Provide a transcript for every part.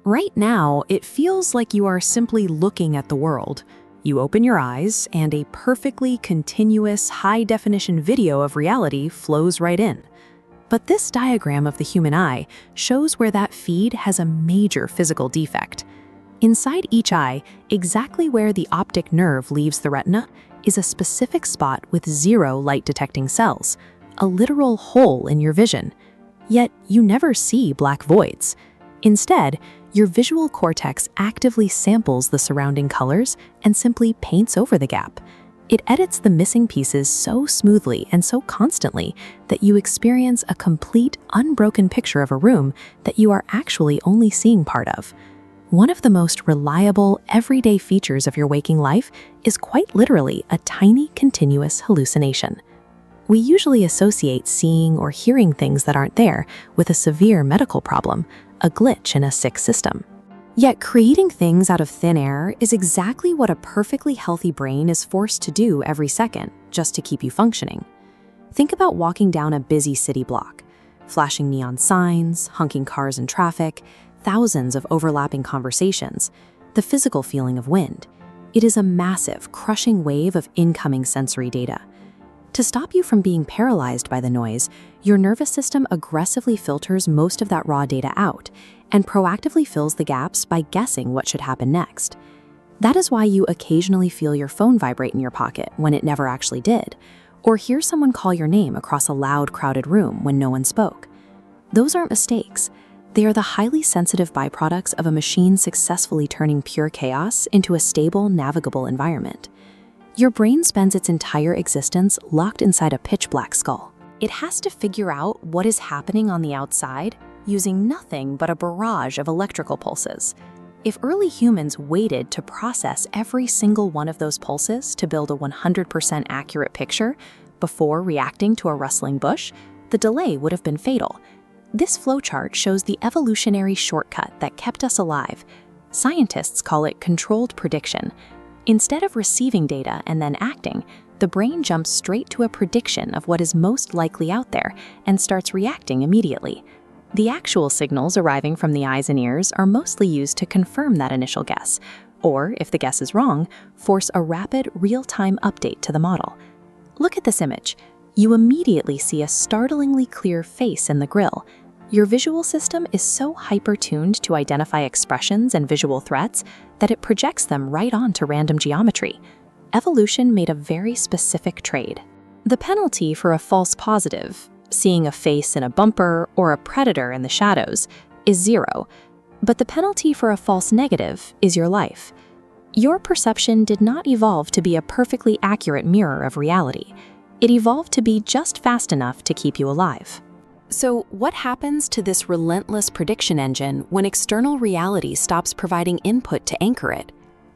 Right now, it feels like you are simply looking at the world. You open your eyes, and a perfectly continuous, high-definition video of reality flows right in. But this diagram of the human eye shows where that feed has a major physical defect. Inside each eye, exactly where the optic nerve leaves the retina, is a specific spot with 0 light-detecting cells, a literal hole in your vision. Yet, you never see black voids. Instead, your visual cortex actively samples the surrounding colors and simply paints over the gap. It edits the missing pieces so smoothly and so constantly that you experience a complete, unbroken picture of a room that you are actually only seeing part of. One of the most reliable, everyday features of your waking life is quite literally a tiny, continuous hallucination. We usually associate seeing or hearing things that aren't there with a severe medical problem, a glitch in a sick system. Yet creating things out of thin air is exactly what a perfectly healthy brain is forced to do every second, just to keep you functioning. Think about walking down a busy city block. Flashing neon signs, honking cars in traffic, thousands of overlapping conversations, the physical feeling of wind. It is a massive, crushing wave of incoming sensory data. To stop you from being paralyzed by the noise, your nervous system aggressively filters most of that raw data out and proactively fills the gaps by guessing what should happen next. That is why you occasionally feel your phone vibrate in your pocket when it never actually did, or hear someone call your name across a loud, crowded room when no one spoke. Those aren't mistakes. They are the highly sensitive byproducts of a machine successfully turning pure chaos into a stable, navigable environment. Your brain spends its entire existence locked inside a pitch-black skull. It has to figure out what is happening on the outside using nothing but a barrage of electrical pulses. If early humans waited to process every single one of those pulses to build a 100% accurate picture before reacting to a rustling bush, the delay would have been fatal. This flowchart shows the evolutionary shortcut that kept us alive. Scientists call it controlled prediction. Instead of receiving data and then acting, the brain jumps straight to a prediction of what is most likely out there and starts reacting immediately. The actual signals arriving from the eyes and ears are mostly used to confirm that initial guess, or, if the guess is wrong, force a rapid, real-time update to the model. Look at this image. You immediately see a startlingly clear face in the grill. Your visual system is so hyper-tuned to identify expressions and visual threats that it projects them right onto random geometry. Evolution made a very specific trade. The penalty for a false positive, seeing a face in a bumper or a predator in the shadows, is 0. But the penalty for a false negative is your life. Your perception did not evolve to be a perfectly accurate mirror of reality. It evolved to be just fast enough to keep you alive. So what happens to this relentless prediction engine when external reality stops providing input to anchor it?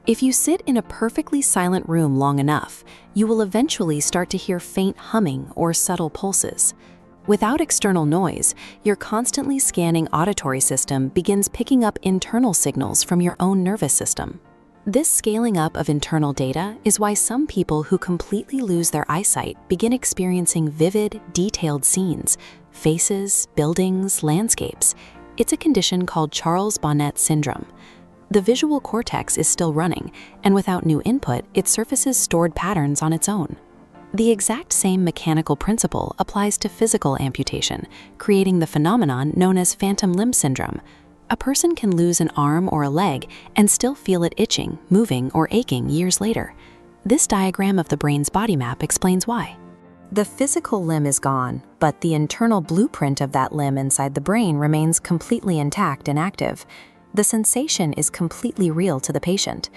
If you sit in a perfectly silent room long enough, you will eventually start to hear faint humming or subtle pulses. Without external noise, your constantly scanning auditory system begins picking up internal signals from your own nervous system. This scaling up of internal data is why some people who completely lose their eyesight begin experiencing vivid, detailed scenes, faces, buildings, landscapes. It's a condition called Charles Bonnet syndrome. The visual cortex is still running, and without new input, it surfaces stored patterns on its own. The exact same mechanical principle applies to physical amputation, creating the phenomenon known as phantom limb syndrome. A person can lose an arm or a leg and still feel it itching, moving, or aching years later. This diagram of the brain's body map explains why. The physical limb is gone, but the internal blueprint of that limb inside the brain remains completely intact and active. The sensation is completely real to the patient.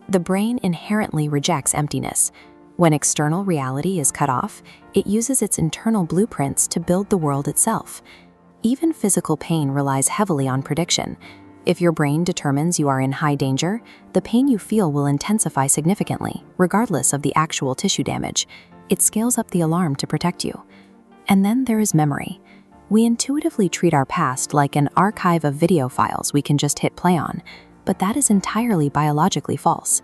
The brain inherently rejects emptiness. When external reality is cut off, it uses its internal blueprints to build the world itself. Even physical pain relies heavily on prediction. If your brain determines you are in high danger, the pain you feel will intensify significantly, regardless of the actual tissue damage. It scales up the alarm to protect you. And then there is memory. We intuitively treat our past like an archive of video files we can just hit play on, but that is entirely biologically false.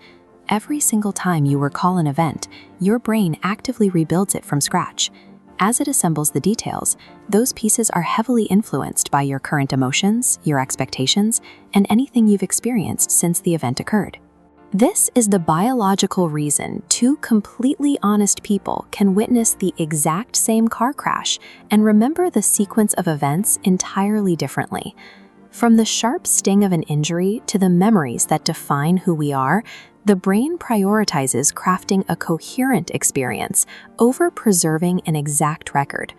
Every single time you recall an event, your brain actively rebuilds it from scratch. As it assembles the details, those pieces are heavily influenced by your current emotions, your expectations, and anything you've experienced since the event occurred. This is the biological reason two completely honest people can witness the exact same car crash and remember the sequence of events entirely differently. From the sharp sting of an injury to the memories that define who we are, the brain prioritizes crafting a coherent experience over preserving an exact record.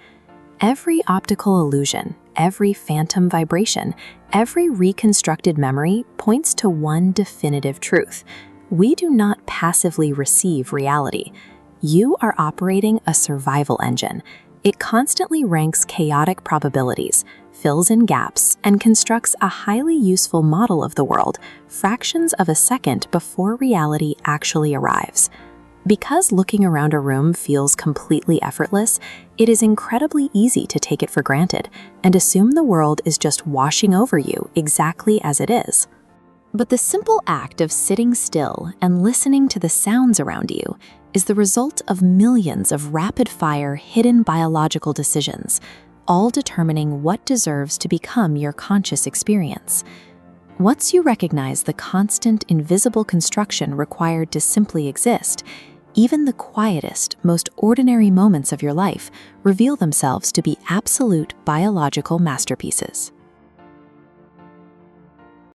Every optical illusion, every phantom vibration, every reconstructed memory points to one definitive truth. We do not passively receive reality. You are operating a survival engine. It constantly ranks chaotic probabilities, fills in gaps, and constructs a highly useful model of the world fractions of a second before reality actually arrives. Because looking around a room feels completely effortless, it is incredibly easy to take it for granted and assume the world is just washing over you exactly as it is. But the simple act of sitting still and listening to the sounds around you is the result of millions of rapid-fire hidden biological decisions, all determining what deserves to become your conscious experience. Once you recognize the constant, invisible construction required to simply exist, even the quietest, most ordinary moments of your life reveal themselves to be absolute biological masterpieces.